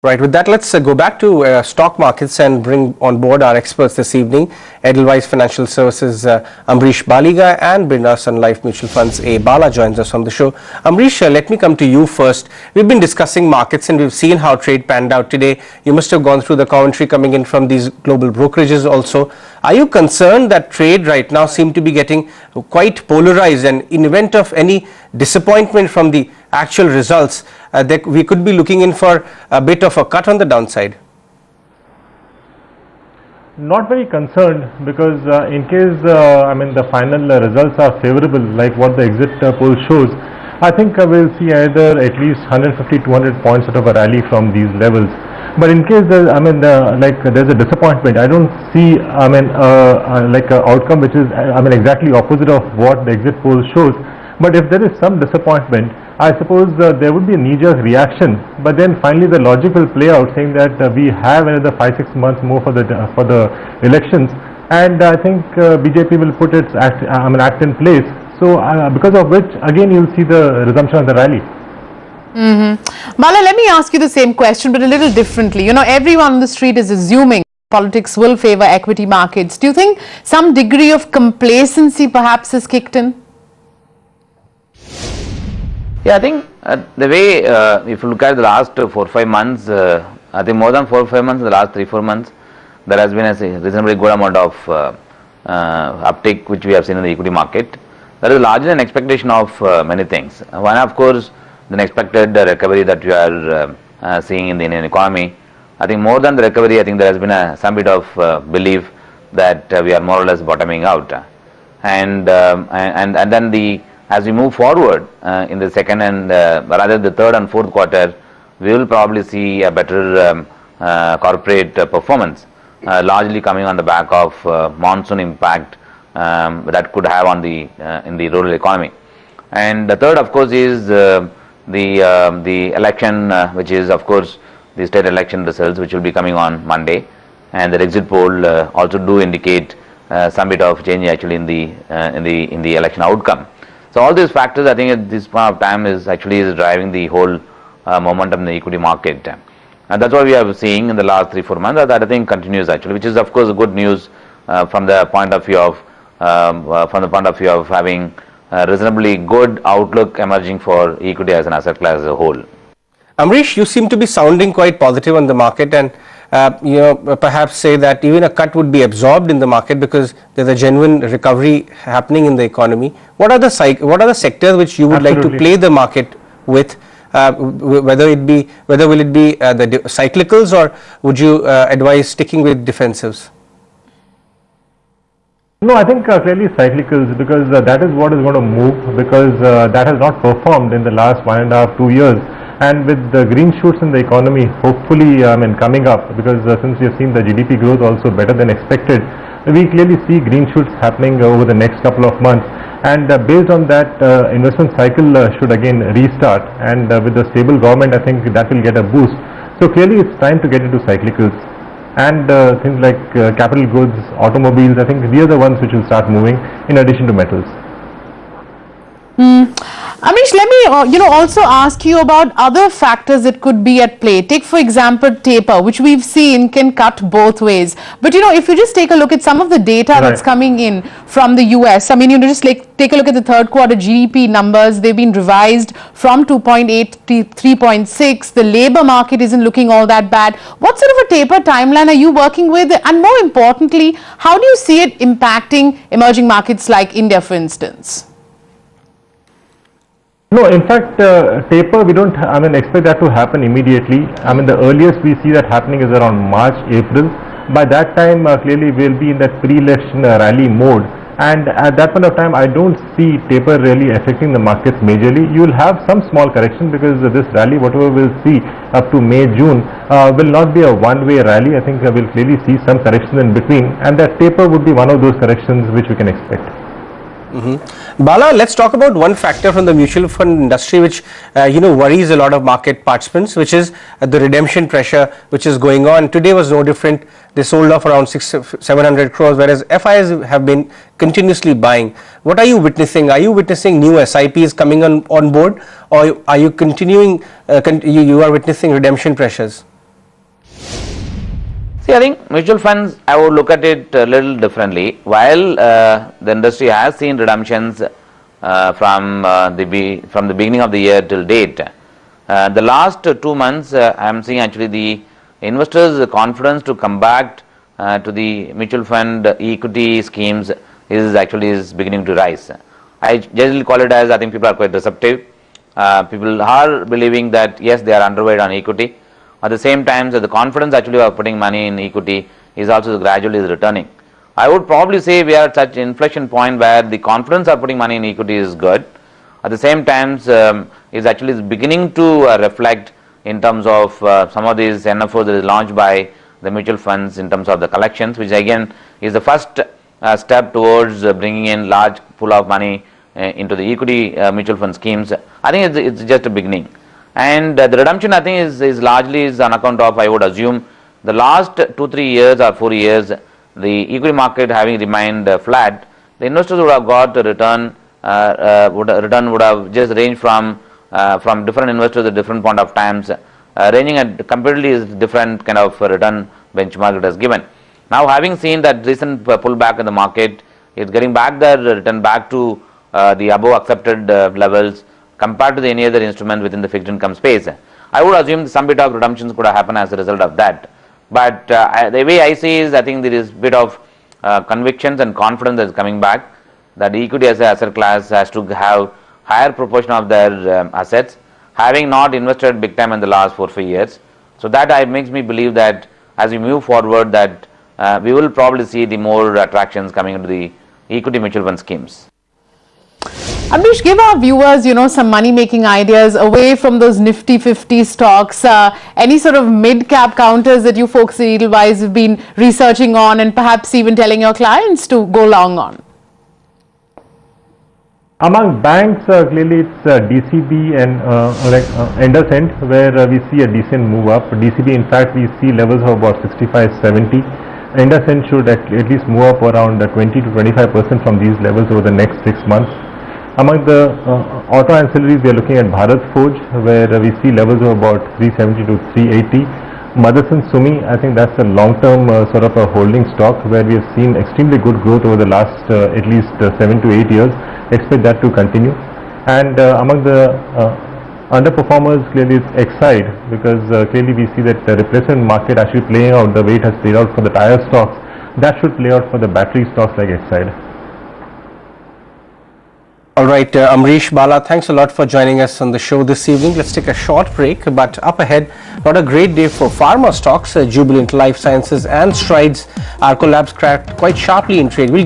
Right, with that, let's go back to stock markets and bring on board our experts this evening. Edelweiss Financial Services Amrish Baliga and Birla Sun Life Mutual Funds A. Bala joins us on the show. Amrish, let me come to you first. We've been discussing markets and we've seen how trade panned out today. You must have gone through the commentary coming in from these global brokerages also. Are you concerned that trade right now seems to be getting quite polarized, and in event of any disappointment from the actual results, that we could be looking in for a bit of a cut on the downside? Not very concerned, because in case the final results are favorable like what the exit poll shows, I think we'll see either at least 150-200 points out of a rally from these levels. But in case there's a disappointment, I don't see like an outcome which is exactly opposite of what the exit poll shows. But if there is some disappointment, I suppose there would be a knee-jerk reaction, but then finally the logic will play out, saying that we have another 5-6 months more for the elections, and I think BJP will put its act in place. So because of which, again, you'll see the resumption of the rally. Bala, let me ask you the same question, but a little differently. You know, everyone on the street is assuming politics will favor equity markets. Do you think some degree of complacency perhaps has kicked in? Yeah, I think the way, if you look at the last 4-5 months, I think more than 4-5 months, the last 3-4 months, there has been a reasonably good amount of uptick which we have seen in the equity market. That is largely an expectation of many things. One, of course, the expected recovery that we are seeing in the Indian economy. I think more than the recovery, I think there has been some bit of belief that we are more or less bottoming out, and then as we move forward in the second and rather the third and fourth quarter, we will probably see a better corporate performance, largely coming on the back of monsoon impact that could have on in the rural economy. And the third, of course, is the election, which is of course the state election results, which will be coming on Monday, and the exit poll also do indicate some bit of change actually in the election outcome. So all these factors, I think at this point of time is driving the whole momentum in the equity market, and that's what we are seeing in the last 3-4 months. That I think continues actually, which is of course good news from the point of view of having a reasonably good outlook emerging for equity as an asset class as a whole. Amrish, you seem to be sounding quite positive on the market, and perhaps say that even a cut would be absorbed in the market because there's a genuine recovery happening in the economy. What are the sectors which you would like to play the market with? Whether will it be the cyclicals, or would you advise sticking with defensives? No, I think clearly cyclicals, because that is what is going to move, because that has not performed in the last 1.5-2 years. And with the green shoots in the economy, hopefully, coming up, because since we have seen the GDP growth also better than expected, we clearly see green shoots happening over the next couple of months. And based on that, investment cycle should again restart. And with the stable government, I think that will get a boost. So clearly, it's time to get into cyclicals. And things like capital goods, automobiles, I think these are the ones which will start moving in addition to metals. Amish, let me also ask you about other factors that could be at play. Take for example taper, which we've seen can cut both ways. But if you just take a look at some of the data that's coming in from the US, just take a look at the third quarter GDP numbers. They've been revised from 2.8 to 3.6. The labor market isn't looking all that bad. What sort of a taper timeline are you working with? And more importantly, how do you see it impacting emerging markets like India, for instance? No, in fact, taper, we don't, expect that to happen immediately. The earliest we see that happening is around March, April. By that time, clearly we'll be in that pre-election rally mode. And at that point of time, I don't see taper really affecting the markets majorly. You will have some small correction, because this rally, whatever we'll see up to May, June, will not be a one-way rally. I think we'll clearly see some corrections in between. And that taper would be one of those corrections which we can expect. Bala, let's talk about one factor from the mutual fund industry which worries a lot of market participants, which is the redemption pressure which is going on. Today was no different. They sold off around 700 crores, whereas FIs have been continuously buying. What are you witnessing? Are you witnessing new SIPs coming on board, or are you continuing? You are witnessing redemption pressures? See, I think mutual funds, I would look at it a little differently. While the industry has seen redemptions from the beginning of the year till date, the last 2 months I am seeing actually the investors' confidence to come back to the mutual fund equity schemes is beginning to rise. I generally call it as, I think people are quite receptive. People are believing that yes, they are underweight on equity. At the same time, the confidence actually of putting money in equity is also gradually returning. I would probably say we are at such inflection point where the confidence of putting money in equity is good. At the same time, is actually beginning to reflect in terms of some of these NFOs that is launched by the mutual funds in terms of the collections, which again is the first step towards bringing in large pool of money into the equity mutual fund schemes. I think it's just a beginning. And the redemption, I think, is largely on account of, I would assume, the last 2-3 years or 4 years, the equity market having remained flat, the investors would have got a return, would have just ranged from different investors at different point of times, ranging at completely different kind of return benchmark it has given. Now, having seen that recent pullback in the market, it's getting back the return back to the above accepted levels compared to any other instrument within the fixed income space. I would assume some bit of redemptions could have happened as a result of that. But the way I see is, I think there is bit of convictions and confidence that is coming back, that equity as an asset class has to have higher proportion of their assets, having not invested big time in the last 4-5 years. So that makes me believe that as we move forward, that we will probably see the more attractions coming into the equity mutual fund schemes. Amrish, give our viewers, some money-making ideas away from those Nifty 50 stocks. Any sort of mid-cap counters that you folks at Edelweiss have been researching on and perhaps even telling your clients to go long on? Among banks, clearly it's DCB and IndusInd, where we see a decent move up. DCB, in fact, we see levels of about 65-70. IndusInd should at least move up around 20 to 25% from these levels over the next 6 months. Among the auto ancillaries, we are looking at Bharat Forge, where we see levels of about 370 to 380. Motherson Sumi, I think that's a long-term sort of a holding stock, where we have seen extremely good growth over the last at least 7 to 8 years. Expect that to continue. And among the underperformers, clearly it's Exide, because clearly we see that the replacement market actually playing out the way it has played out for the tire stocks. That should play out for the battery stocks like Exide. All right, Amrish, Bala, thanks a lot for joining us on the show this evening. Let's take a short break, but up ahead, not a great day for pharma stocks. Jubilant Life Sciences and Strides, Arco Labs cracked quite sharply in trade. We'll